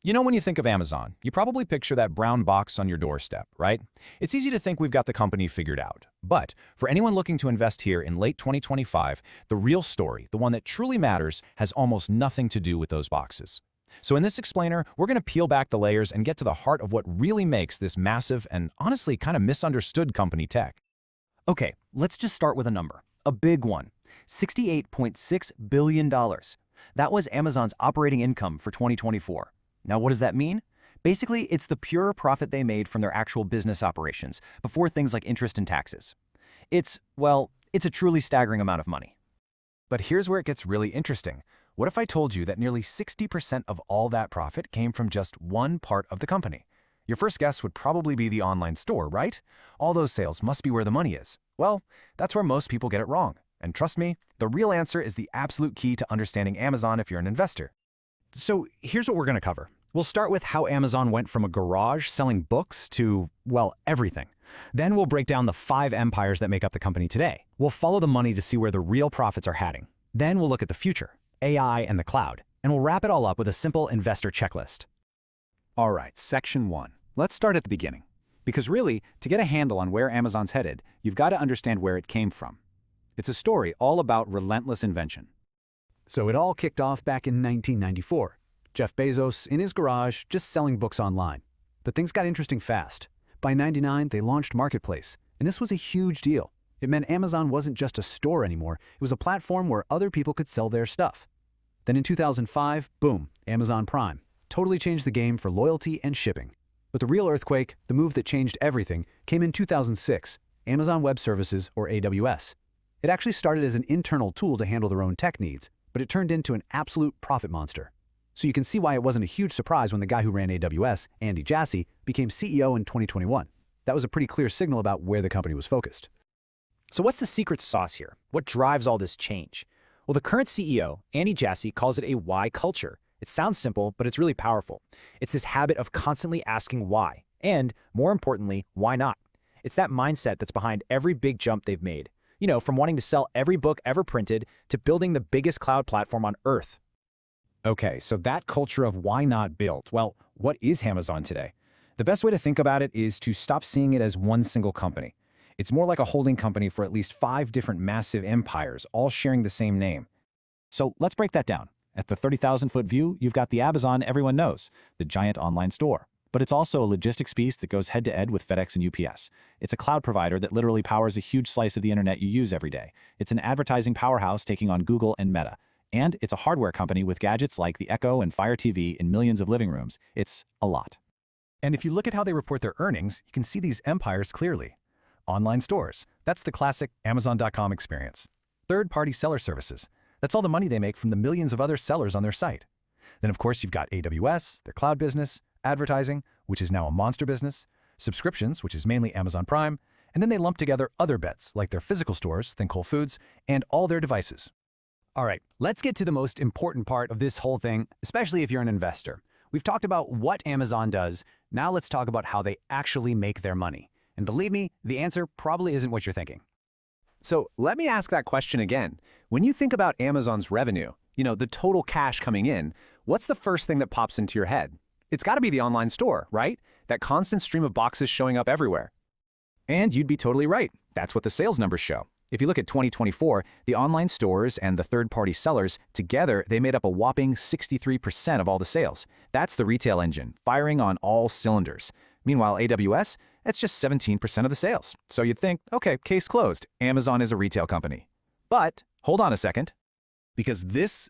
You know, when you think of Amazon, you probably picture that brown box on your doorstep, right? It's easy to think we've got the company figured out. But for anyone looking to invest here in late 2025, the real story, the one that truly matters, has almost nothing to do with those boxes. So in this explainer, we're going to peel back the layers and get to the heart of what really makes this massive and honestly kind of misunderstood company tech. Okay, let's just start with a number. A big one. $68.6 billion. That was Amazon's operating income for 2024. Now, what does that mean? Basically, it's the pure profit they made from their actual business operations, before things like interest and taxes. It's a truly staggering amount of money. But here's where it gets really interesting. What if I told you that nearly 60% of all that profit came from just one part of the company? Your first guess would probably be the online store, right? All those sales must be where the money is. Well, that's where most people get it wrong. And trust me, the real answer is the absolute key to understanding Amazon if you're an investor. So here's what we're going to cover. We'll start with how Amazon went from a garage selling books to, well, everything. Then we'll break down the 5 empires that make up the company today. We'll follow the money to see where the real profits are heading. Then we'll look at the future, AI and the cloud, and we'll wrap it all up with a simple investor checklist. All right, section 1. Let's start at the beginning. Because really, to get a handle on where Amazon's headed, you've got to understand where it came from. It's a story all about relentless invention. So it all kicked off back in 1994. Jeff Bezos in his garage just selling books online. But things got interesting fast. By '99, they launched Marketplace, and this was a huge deal. It meant Amazon wasn't just a store anymore, it was a platform where other people could sell their stuff. Then in 2005, boom, Amazon Prime. Totally changed the game for loyalty and shipping. But the real earthquake, the move that changed everything, came in 2006, Amazon Web Services, or AWS. It actually started as an internal tool to handle their own tech needs, but it turned into an absolute profit monster. So you can see why it wasn't a huge surprise when the guy who ran AWS, Andy Jassy, became CEO in 2021. That was a pretty clear signal about where the company was focused. So what's the secret sauce here? What drives all this change? Well, the current CEO, Andy Jassy, calls it a why culture. It sounds simple, but it's really powerful. It's this habit of constantly asking why, and more importantly, why not? It's that mindset that's behind every big jump they've made. You know, from wanting to sell every book ever printed to building the biggest cloud platform on Earth. Okay, so that culture of why not build? Well, what is Amazon today? The best way to think about it is to stop seeing it as one single company. It's more like a holding company for at least 5 different massive empires, all sharing the same name. So let's break that down. At the 30,000-foot view, you've got the Amazon everyone knows, the giant online store. But it's also a logistics beast that goes head-to-head with FedEx and UPS. It's a cloud provider that literally powers a huge slice of the internet you use every day. It's an advertising powerhouse taking on Google and Meta. And it's a hardware company with gadgets like the Echo and Fire TV in millions of living rooms. It's a lot. And if you look at how they report their earnings, you can see these empires clearly. Online stores, that's the classic Amazon.com experience. Third-party seller services, that's all the money they make from the millions of other sellers on their site. Then of course you've got AWS, their cloud business, advertising, which is now a monster business, subscriptions, which is mainly Amazon Prime, and then they lump together other bets like their physical stores, think Whole Foods, and all their devices. All right, let's get to the most important part of this whole thing, especially if you're an investor. We've talked about what Amazon does. Now let's talk about how they actually make their money. And believe me, the answer probably isn't what you're thinking. So let me ask that question again. When you think about Amazon's revenue, the total cash coming in, what's the first thing that pops into your head? It's got to be the online store, right? That constant stream of boxes showing up everywhere. And you'd be totally right. That's what the sales numbers show. If you look at 2024, the online stores and the third-party sellers, together, they made up a whopping 63% of all the sales. That's the retail engine, firing on all cylinders. Meanwhile, AWS, that's just 17% of the sales. So you'd think, okay, case closed. Amazon is a retail company. But hold on a second. Because this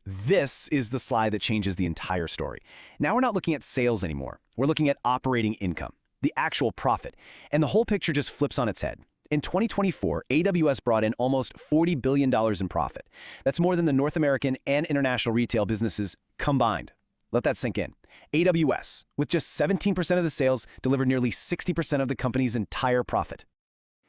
is the slide that changes the entire story. Now we're not looking at sales anymore. We're looking at operating income, the actual profit. And the whole picture just flips on its head. In 2024, AWS brought in almost $40 billion in profit. That's more than the North American and international retail businesses combined. Let that sink in. AWS, with just 17% of the sales, delivered nearly 60% of the company's entire profit.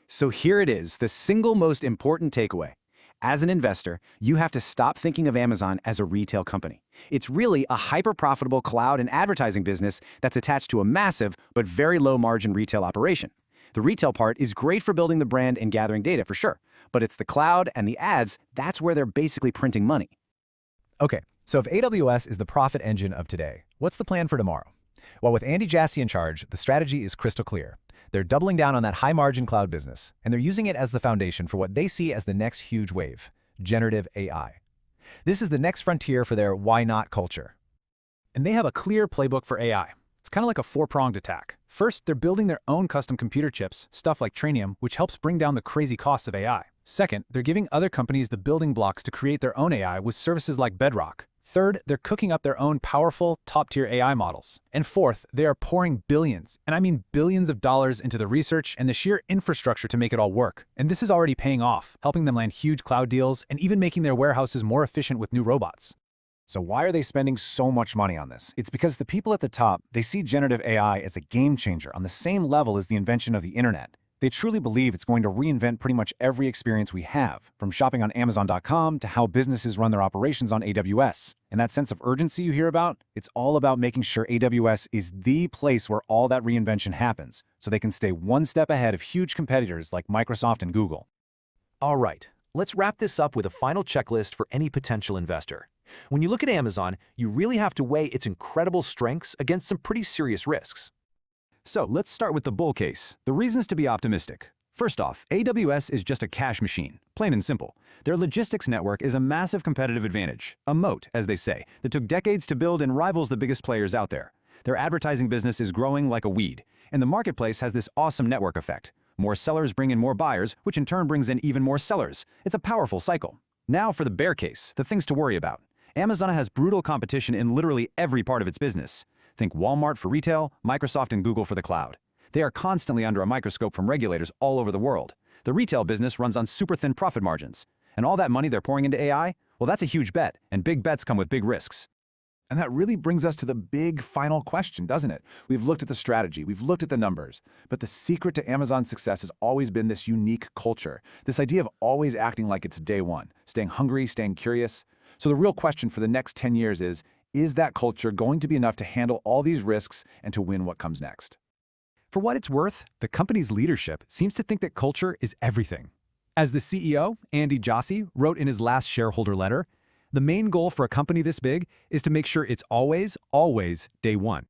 So here it is, the single most important takeaway. As an investor, you have to stop thinking of Amazon as a retail company. It's really a hyper-profitable cloud and advertising business that's attached to a massive but very low-margin retail operation. The retail part is great for building the brand and gathering data for sure, but it's the cloud and the ads, that's where they're basically printing money. Okay, So if AWS is the profit engine of today, what's the plan for tomorrow? Well, with Andy Jassy in charge, the strategy is crystal clear. They're doubling down on that high-margin cloud business, and they're using it as the foundation for what they see as the next huge wave, generative AI. This is the next frontier for their why not culture. And they have a clear playbook for AI. It's kind of like a four-pronged attack. First, they're building their own custom computer chips, stuff like Trainium, which helps bring down the crazy costs of AI. Second, they're giving other companies the building blocks to create their own AI with services like Bedrock. Third, they're cooking up their own powerful, top-tier AI models. And fourth, they are pouring billions, and I mean billions of dollars into the research and the sheer infrastructure to make it all work. And this is already paying off, helping them land huge cloud deals and even making their warehouses more efficient with new robots. So why are they spending so much money on this? It's because the people at the top, they see generative AI as a game changer on the same level as the invention of the internet. They truly believe it's going to reinvent pretty much every experience we have, from shopping on Amazon.com to how businesses run their operations on AWS. And that sense of urgency you hear about, it's all about making sure AWS is the place where all that reinvention happens, so they can stay one step ahead of huge competitors like Microsoft and Google. All right, let's wrap this up with a final checklist for any potential investor. When you look at Amazon, you really have to weigh its incredible strengths against some pretty serious risks. So let's start with the bull case, the reasons to be optimistic. First off, AWS is just a cash machine, plain and simple. Their logistics network is a massive competitive advantage, a moat, as they say, that took decades to build and rivals the biggest players out there. Their advertising business is growing like a weed, and the marketplace has this awesome network effect. More sellers bring in more buyers, which in turn brings in even more sellers. It's a powerful cycle. Now for the bear case, the things to worry about. Amazon has brutal competition in literally every part of its business. Think Walmart for retail, Microsoft and Google for the cloud. They are constantly under a microscope from regulators all over the world. The retail business runs on super thin profit margins. And all that money they're pouring into AI, well, that's a huge bet, and big bets come with big risks. And that really brings us to the big final question, doesn't it? We've looked at the strategy, we've looked at the numbers, but the secret to Amazon's success has always been this unique culture, this idea of always acting like it's day one, staying hungry, staying curious. So the real question for the next 10 years is that culture going to be enough to handle all these risks and to win what comes next? For what it's worth, the company's leadership seems to think that culture is everything. As the CEO, Andy Jassy, wrote in his last shareholder letter, the main goal for a company this big is to make sure it's always, always day one.